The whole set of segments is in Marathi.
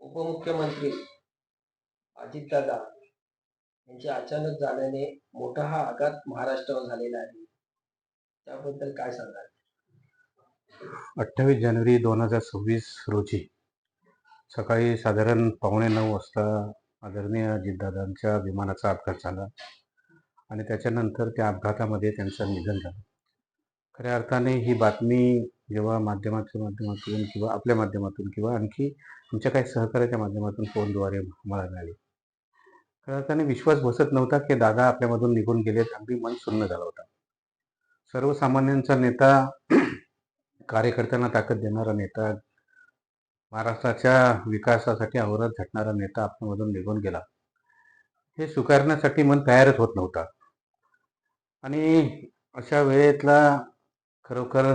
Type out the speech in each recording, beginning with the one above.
उपमुख्यमंत्री अजितदादा यांचे अचानक जाण्याने मोठा हा आघात महाराष्ट्रावर झालेला आहे. त्याबद्दल काय सांगाल? 28 जानेवारी 2026 रोजी सकाळी साधारण 8:45 वाजता आदरणीय अजितदादांच्या विमानाचा अपघात झाला आणि त्याच्यानंतर त्या अपघातामध्ये त्यांचं निधन झालं. खऱ्या अर्थाने ही बातमी जेव्हा माध्यमाच्या माध्यमातून किंवा आपल्या माध्यमातून किंवा आणखी आमच्या काही सहकार्याच्या माध्यमातून फोनद्वारे मला मिळाली, खऱ्या अर्थाने विश्वास बसत नव्हता की दादा आपल्यामधून निघून गेलेत. अगदी मन सुन्न झालं होता. सर्वसामान्यांचा नेता, कार्यकर्त्यांना ताकद देणारा नेता, महाराष्ट्राच्या विकासासाठी अविरत झटणारा नेता आपल्यामधून निघून गेला, हे स्वीकारण्यासाठी मन तयारच होत नव्हता. आणि अशा वेळेतला खरोखर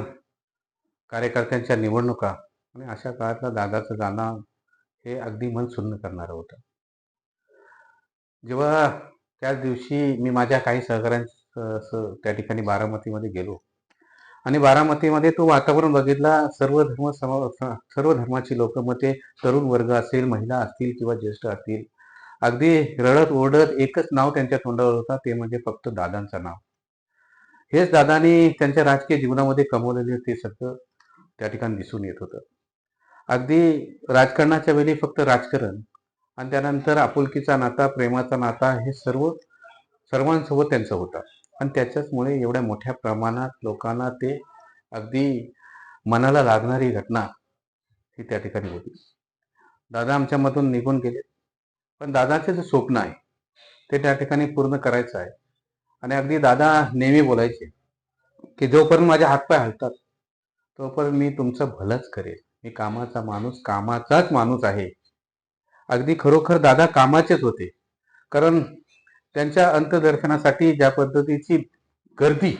कार्यकर्त्यांच्या निवडणुका आणि अशा काळातला दादाचं जाणं हे अगदी मन सुन्न करणारं होतं. जेव्हा त्याच दिवशी मी माझ्या काही सहकाऱ्यांसह त्या ठिकाणी बारामतीमध्ये गेलो आणि बारामतीमध्ये तो वातावरण बघितला. सर्व धर्माची लोक, मग ते तरुण वर्ग असेल, महिला असतील किंवा ज्येष्ठ असतील, अगदी रडत ओरडत एकच नाव त्यांच्या तोंडावर होता, ते म्हणजे फक्त दादांचं नाव. हेच दादांनी त्यांच्या राजकीय जीवनामध्ये कमवलेले ते सगळं त्या ठिकाणी दिसून येत होतं. अगदी राजकारणाच्या वेळी फक्त राजकारण आणि त्यानंतर आपुलकीचा नाता, प्रेमाचा नाता, हे सर्वांसोबत त्यांचं होतं. आणि त्याच्याचमुळे एवढ्या मोठ्या प्रमाणात लोकांना ते अगदी मनाला लागणारी घटना ही त्या ठिकाणी होती. दादा आमच्यामधून निघून गेले, पण दादाचे जे स्वप्न आहे ते त्या ठिकाणी पूर्ण करायचं आहे. आणि अगदी दादा नेहमी बोलायचे की जोपर्यंत माझे हातपाय हलतात तोपर्यंत मी तुमचं भलंच करेल. मी कामाचा माणूस, कामाचाच माणूस आहे. अगदी खरोखर दादा कामाचेच होते. कारण त्यांच्या अंतदर्शनासाठी ज्या पद्धतीची गर्दी,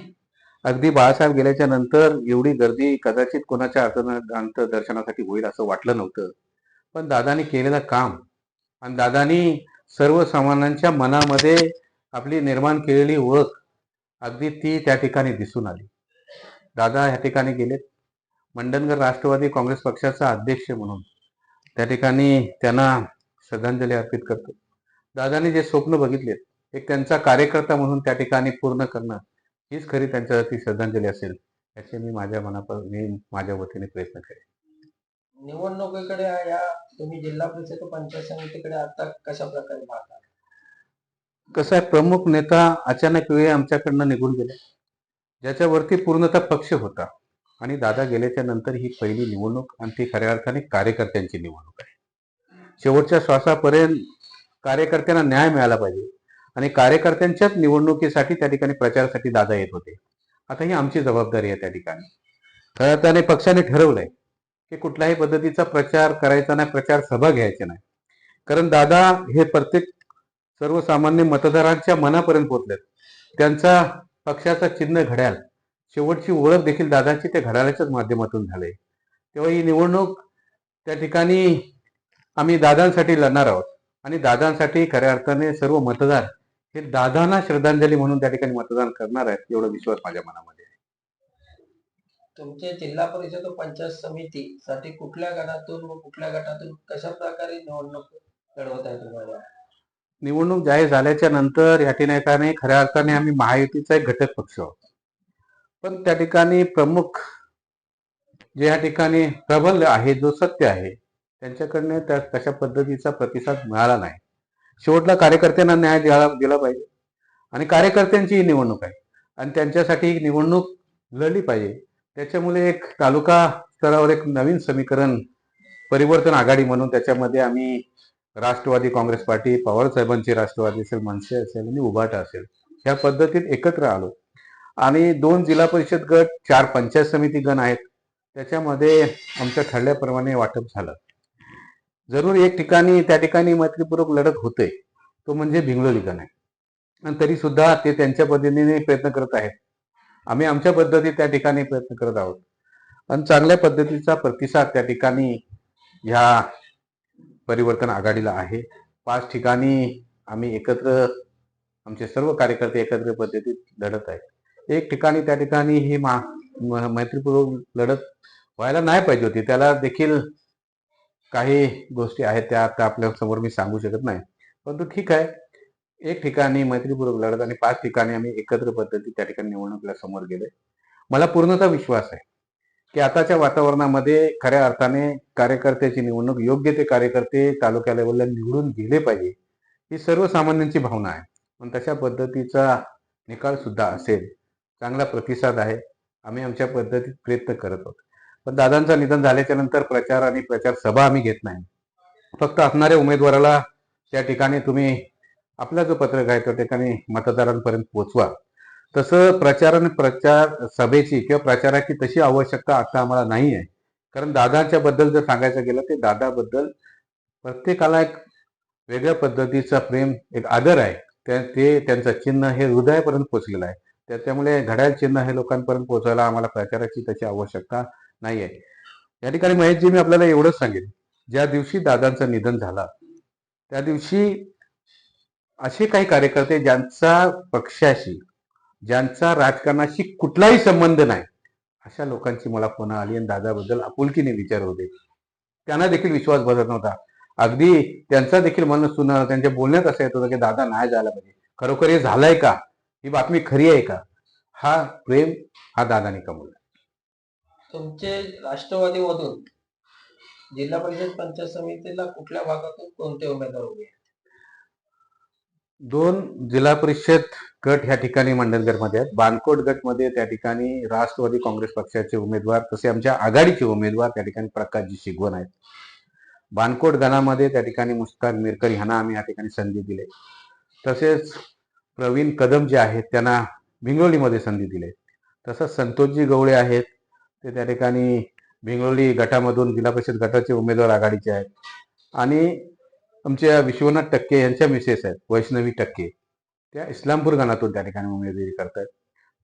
अगदी बाळासाहेब गेल्याच्या नंतर एवढी गर्दी कदाचित कोणाच्या अंतदर्शनासाठी होईल असं वाटलं नव्हतं. पण दादानी केलेलं काम आणि दादानी सर्वसामान्यांच्या मनामध्ये आपली निर्माण केलेली ओळख, अगदी ती त्या ठिकाणी दिसून आली. दादा ह्या ठिकाणी गेलेत. मंडणगड राष्ट्रवादी काँग्रेस पक्षाचा अध्यक्ष म्हणून त्या ठिकाणी त्यांना श्रद्धांजली अर्पित करतो. दादानी जे स्वप्न बघितलेत, एक त्यांचा कार्यकर्ता म्हणून त्या ठिकाणी पूर्ण करणं, हीच खरी त्यांच्यासाठी श्रद्धांजली असेल, याचे मी माझ्या वतीने प्रयत्न करेन. निवडणुकीकडे या तुम्ही जिल्हा परिषद व पंचायत समितीकडे आता कशा प्रकारे पाहता? कसं आहे, प्रमुख नेता अचानक वेळी आमच्याकडनं निघून गेले, ज्याच्यावरती पूर्णतः पक्ष होता. आणि दादा गेल्याच्या नंतर ही पहिली निवडणूक आणि ती खऱ्या अर्थाने कार्यकर्त्यांची निवडणूक आहे. शेवटच्या श्वासापर्यंत कार्यकर्त्यांना न्याय मिळाला पाहिजे आणि कार्यकर्त्यांच्याच निवडणुकीसाठी त्या ठिकाणी प्रचारासाठी दादा येत होते. आता ही आमची जबाबदारी आहे. त्या ठिकाणी खऱ्या अर्थाने पक्षाने ठरवलंय की कुठल्याही पद्धतीचा प्रचार करायचा नाही, प्रचार सभा घ्यायची नाही. कारण दादा हे प्रत्येक सर्वसामान्य मतदारांच्या मनापर्यंत पोहोचलेत. त्यांचा पक्षाचा चिन्ह घड्याळ, शेवटची ओळख देखील दादाची त्या घड्याळाच्याच माध्यमातून झाले. तेव्हा ही निवडणूक त्या ठिकाणी आम्ही दादांसाठी लढणार आहोत आणि दादांसाठी खऱ्या अर्थाने सर्व मतदार हे दादांना श्रद्धांजली म्हणून त्या ठिकाणी मतदान करणार आहेत, एवढा विश्वास माझ्या मनामध्ये आहे. तुमचे जिल्हा परिषद व पंचायत समितीसाठी कुठल्या गटातून व कुठल्या गटातून कशा प्रकारे निवडणूक लढवत आहे तुम्हाला? निवडणूक जाहीर झाल्याच्या नंतर या ठिकाणी खऱ्या अर्थाने आम्ही महायुतीचा एक घटक पक्ष आहोत. पण त्या ठिकाणी प्रमुख जे या ठिकाणी प्रबल आहे, जो सत्य आहे, त्यांच्याकडनं त्या तशा पद्धतीचा प्रतिसाद मिळाला नाही. शेवटला कार्यकर्त्यांना न्याय दिला पाहिजे आणि कार्यकर्त्यांची ही निवडणूक आहे आणि त्यांच्यासाठी ही निवडणूक लढली पाहिजे. त्याच्यामुळे एक तालुका स्तरावर एक नवीन समीकरण, परिवर्तन आघाडी म्हणून त्याच्यामध्ये आम्ही राष्ट्रवादी काँग्रेस पार्टी, पवार साहेबांची राष्ट्रवादी असेल, मनसे असेल आणि उभाटा असेल, ह्या पद्धतीत एकत्र आलो आणि 2 जिल्हा परिषद गट, 4 पंचायत समिती गण आहेत. त्याच्यामध्ये आमच्या ठरल्याप्रमाणे वाटप झालं. जरूर एक ठिकाणी त्या ठिकाणी मैत्रीपूर्वक लढत होते, तो म्हणजे भिंगलोली गण आहे. आणि तरी सुद्धा ते त्यांच्या पद्धतीने प्रयत्न करत आहेत. आम्ही आमच्या पद्धतीत त्या ठिकाणी प्रयत्न करत आहोत आणि चांगल्या पद्धतीचा प्रतिसाद त्या ठिकाणी ह्या परिवर्तन आघाडीला आहे. 5 ठिकाणी आम्ही एकत्र, आमचे सर्व कार्यकर्ते एकत्र पद्धतीत लढत आहेत. एक ठिकाणी त्या ठिकाणी ही मैत्रीपूर्वक लढत व्हायला नाही पाहिजे होती, त्याला देखील काही गोष्टी आहेत त्या आता आपल्या समोर मी सांगू शकत नाही, परंतु ठीक आहे. एक ठिकाणी मैत्रीपूर्वक लढत आणि 5 ठिकाणी आम्ही एकत्र पद्धती त्या ठिकाणी निवडणुकीला समोर गेलोय. मला पूर्णतः विश्वास आहे की आताच्या वातावरणामध्ये खऱ्या अर्थाने कार्यकर्त्याची निवडणूक, योग्य ते कार्यकर्ते तालुका लेवलला निवडून गेले पाहिजे, ही सर्वसामान्यांची भावना आहे. पण तशा पद्धतीचा निकाल सुद्धा असेल. चांगला प्रतिसाद आहे. आम्ही आमच्या पद्धतीत प्रयत्न करत आहोत. पण दादांचं निधन झाल्याच्या नंतर प्रचार आणि प्रचार सभा आम्ही घेत नाही. फक्त असणाऱ्या उमेदवाराला त्या ठिकाणी तुम्ही आपला जो पत्रक आहे त्या ठिकाणी मतदारांपर्यंत पोहोचवा. तसं प्रचार आणि प्रचार सभेची किंवा प्रचाराची तशी आवश्यकता आता आम्हाला नाही आहे. कारण दादांच्या बद्दल जर सांगायचं गेलं ते दादाबद्दल प्रत्येकाला एक वेगळ्या पद्धतीचा प्रेम, एक आदर आहे. ते त्यांचं चिन्ह हे हृदयापर्यंत पोहोचलेलं आहे. त्यामुळे घड्याळ चिन्ह हे लोकांपर्यंत पोहोचायला आम्हाला प्रचाराची तशी आवश्यकता नाही आहे. या ठिकाणी महेशजी मी आपल्याला एवढंच सांगेन, ज्या दिवशी दादांचं निधन झालं त्या दिवशी असे काही कार्यकर्ते ज्यांचा पक्षाशी, ज्यांचा राजकारणाशी कुठलाही संबंध नाही, अशा लोकांची मला फोन आली आणि दादाबद्दल आपुलकीने विचार होते. त्यांना देखील विश्वास बसत नव्हता. अगदी त्यांचा देखील मन सुना त्यांच्या बोलण्यात असं येत होतं की दादा नाही जायला पाहिजे. खरोखर हे झालंय का? ही बातमी खरी आहे का? हा प्रेम हा दादाने कमवला. तुमचे राष्ट्रवादीमधून जिल्हा परिषद पंचायत समितीला कुठल्या भागातून कोणते उमेदवार उभे आहेत? 2 जिल्हा परिषद गट ह्या ठिकाणी मंडणगडमध्ये आहेत. बानकोट गटमध्ये त्या ठिकाणी राष्ट्रवादी काँग्रेस पक्षाचे उमेदवार, तसे आमच्या आघाडीचे उमेदवार त्या ठिकाणी प्रकाशजी शिगवण आहेत. बानकोट गणामध्ये त्या ठिकाणी मुश्ताक मिरकर ह्यांना आम्ही या ठिकाणी संधी दिली. तसेच प्रवीण कदम जे आहेत त्यांना भिंगवलीमध्ये संधी दिली. तसंच संतोषजी गवळे आहेत, ते त्या ठिकाणी भिंगवली गटामधून जिल्हा परिषद गटाचे उमेदवार आघाडीचे आहेत. आणि आमच्या विश्वनाथ टक्के यांच्या मिसेस आहेत वैष्णवी टक्के, त्या इस्लामपूर गणातून त्या ठिकाणी उमेदवारी करतायत.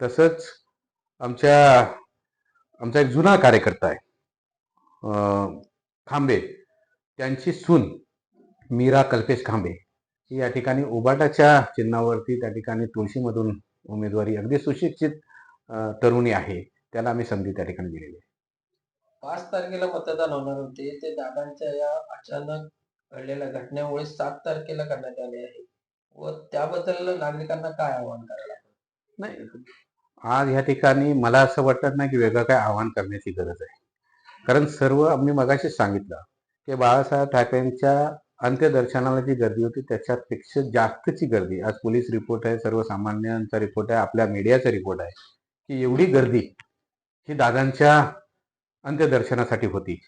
तसंच आमचा एक जुना कार्यकर्ता आहे खांबे, त्यांची सून मीरा कल्पेश खांबे ही या ठिकाणी उबाटाच्या चिन्हावरती त्या ठिकाणी तुळशीमधून उमेदवारी, अगदी सुशिक्षित तरुणी आहे, त्याला आम्ही संधी त्या ठिकाणी दिलेली आहे. 5 तारखेला मतदान होणार होते, ते दादांच्या या अचानक घडलेल्या घटनेमुळे 7 तारखेला करण्यात आले आहे व त्याबद्दल नागरिकांना काय आवाहन करायला लागेल? नाही, आज ह्या ठिकाणी मला असं वाटत नाही की वेगळं काय आवाहन करण्याची गरज आहे. कारण सर्व आम्ही मगाशीच सांगितलं की बाळासाहेब ठाकरेंच्या अंत्यदर्शनाला जी गर्दी होती त्याच्यापेक्षा जास्तची गर्दी आज पोलीस रिपोर्ट आहे, सर्वसामान्यांचा रिपोर्ट आहे, आपल्या मीडियाचा रिपोर्ट आहे की एवढी गर्दी ही दादांच्या अंत्यदर्शनासाठी होती.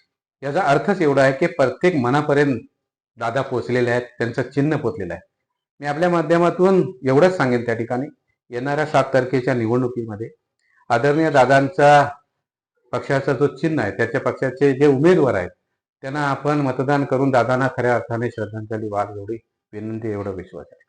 याचा अर्थच एवढा आहे की प्रत्येक मनापर्यंत दादा पोचलेले आहेत, त्यांचं चिन्ह पोचलेलं आहे. मी आपल्या माध्यमातून एवढंच सांगेन त्या ठिकाणी येणाऱ्या 7 तारखेच्या निवडणुकीमध्ये आदरणीय दादांचा पक्षाचा जो चिन्ह आहे, त्याच्या पक्षाचे जे उमेदवार आहेत त्यांना आपण मतदान करून दादांना खऱ्या अर्थाने श्रद्धांजली वाहण्याची विनंती, एवढा विश्वास आहे.